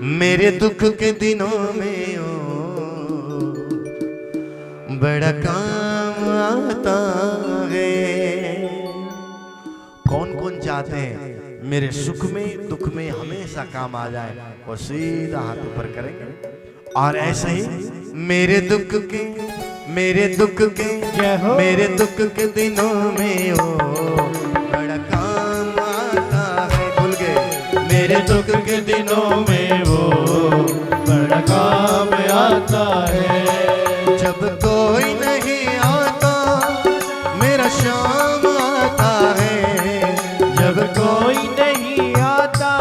मेरे दुख के दिनों में ओ बड़ा काम आता है। कौन कौन चाहते हैं मेरे सुख में दुख में हमेशा काम आ जाए, और सीधा हाथ ऊपर करेंगे। और ऐसे ही मेरे दुख के मेरे दुख के दिनों में ओ बड़ा काम आता है। भूल गए मेरे दुख के दिनों में वो बड़ा काम आता है। जब कोई नहीं आता मेरा शाम आता है। जब कोई नहीं आता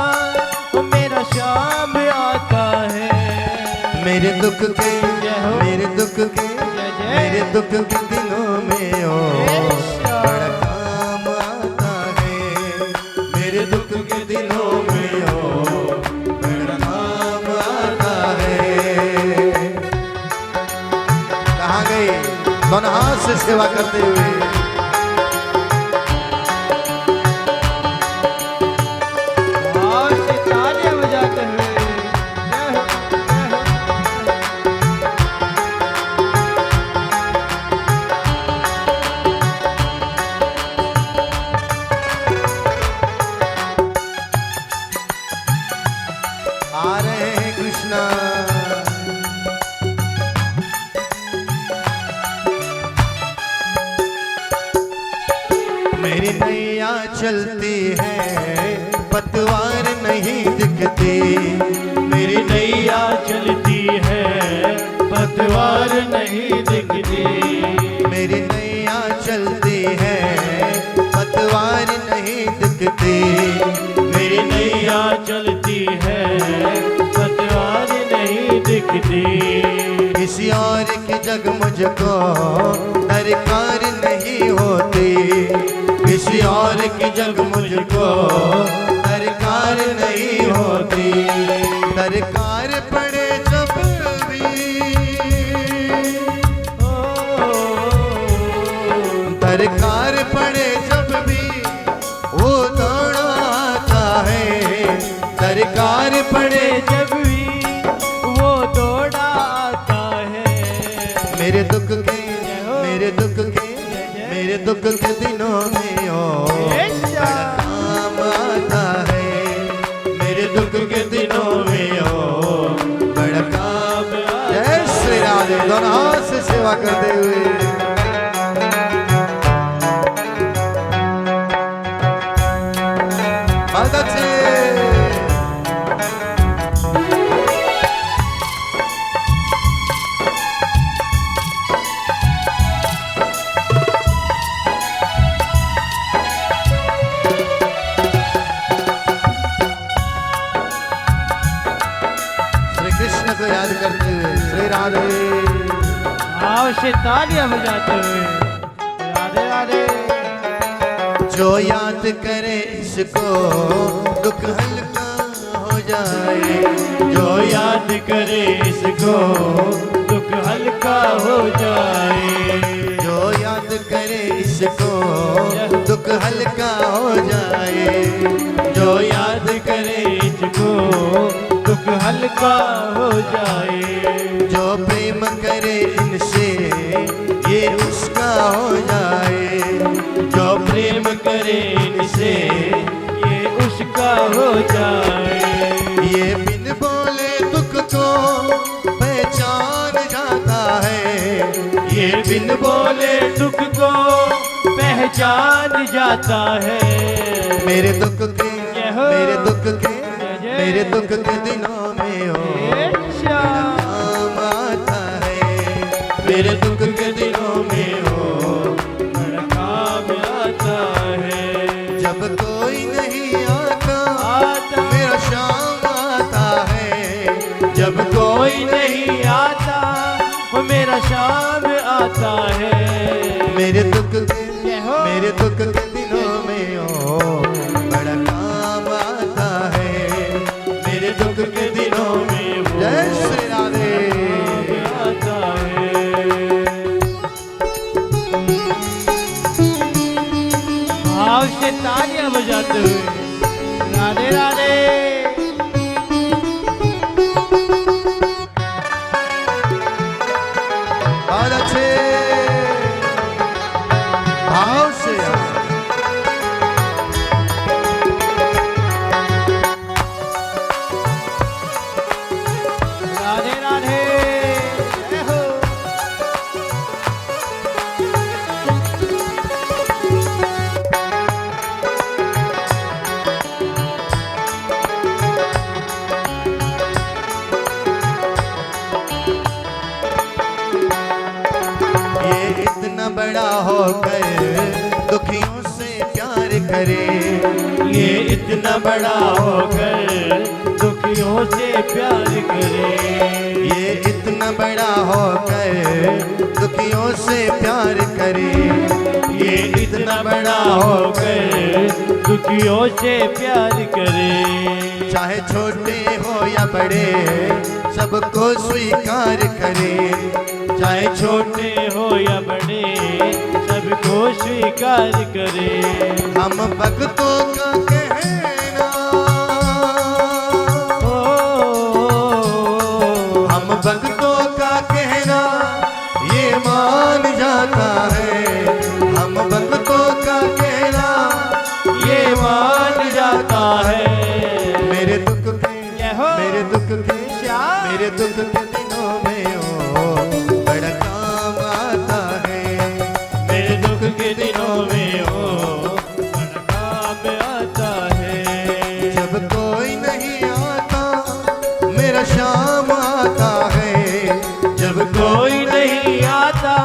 वो मेरा शाम आता है। मेरे दुख के दिनों में ओ बड़ा काम आता है। मेरे दुख के दिनों में ओ बड़ा काम आता है। कहाँ गई दोनों हाथ से सेवा करते हुए? आ रहे हैं कृष्णा। मेरी नैया चलती है पतवार नहीं दिखती। मेरी नैया चलती है पतवार नहीं दिखती। मेरी नैया चलती है पतवार नहीं दिखती। मेरी नैया चलती है पतवार नहीं दिखती। किसी और की जग मुझको दरकार नहीं होती। किसी और की जग मुझको दरकार नहीं होती। दरकार पड़े जब भी दरकार पड़े जब भी वो दौड़ा आता है। दरकार पड़े जब भी वो दौड़ा आता है। मेरे दुख के दिनों में ओ बड़ा काम आता है। मेरे दुख के दिनों में ओ बड़ा काम। जय श्री राधे। दोनों हाथ से सेवा करते हुए बहुत अच्छे। कृष्ण को याद करते हुए श्री राधे। आओ से तालियां बजाते हुए राधे राधे। जो याद करे इसको दुख हल्का हो जाए। जो याद करे इसको दुख हल्का हो जाए। जो याद करे इसको दुख हल्का हो जाए। जो याद करे इसको दुख हल्का हो जाए। जो प्रेम करे इनसे ये उसका हो जाए। जो प्रेम करे इनसे ये उसका हो जाए। ये बिन बोले दुख को पहचान जाता है। ये बिन बोले दुख को पहचान जाता है। मेरे दुख के दिनों में हो काम आता है। मेरे दुख के दिनों में हो बड़ा काम आता है। जब कोई नहीं आता मेरा शाम आता है। जब कोई नहीं आता वो मेरा शाम आता है। मेरे दुख के दिनों में हो बड़ा काम आता है। मेरे दुख के दिनों में हो जय श्री राधे आता है। भाव से तालियां बजाते हुए राधे राधे। होकर दुखियों से प्यार करे। ये इतना बड़ा होकर दुखियों से प्यार करे। ये इतना बड़ा होकर दुखियों से प्यार करे। ये इतना बड़ा होकर दुखियों से प्यार करे। चाहे छोटे हो या बड़े सबको स्वीकार करे। चाहे छोटे हो या बड़े सबको स्वीकार करे। हम भक्तों का कहना, हम भक्तों का कहना ये मान जाता है। हम भक्तों का कहना ये मान जाता है। मेरे दुख के मेरे दुख के मेरे दुख के दिनों में ओ बड़ा काम आता है। मेरे दुख के दिनों में ओ बड़ा काम आता है। जब कोई नहीं आता मेरा शाम आता है। जब कोई नहीं आता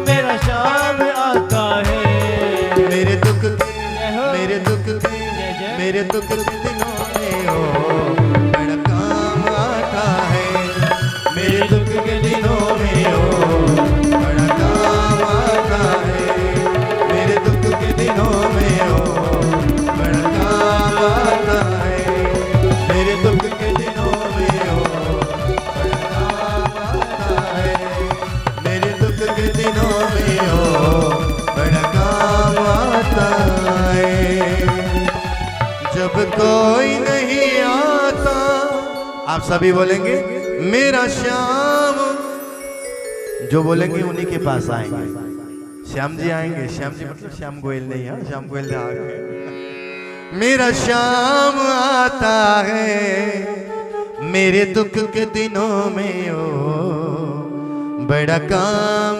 मेरा शाम आता है। मेरे दुख के मेरे दुख के मेरे दुख के दिनों में ओ बड़ा काम आता है। मेरे दुख के दिनों में ओ बड़ा काम आता है। मेरे दुख के दिनों में ओ बड़ा काम आता है। मेरे दुख के दिनों में ओ बड़ा काम आता है। मेरे दुख के दिनों में ओ बड़ा काम आता है। जब कोई नहीं आता, आप सभी बोलेंगे मेरा श्याम। जो बोलेंगे उन्हीं के पास आएंगे। श्याम जी आएंगे। श्याम जी मतलब श्याम गोयल नहीं है, श्याम गोयल आ गए। मेरा श्याम आता है। मेरे दुख के दिनों में ओ बड़ा काम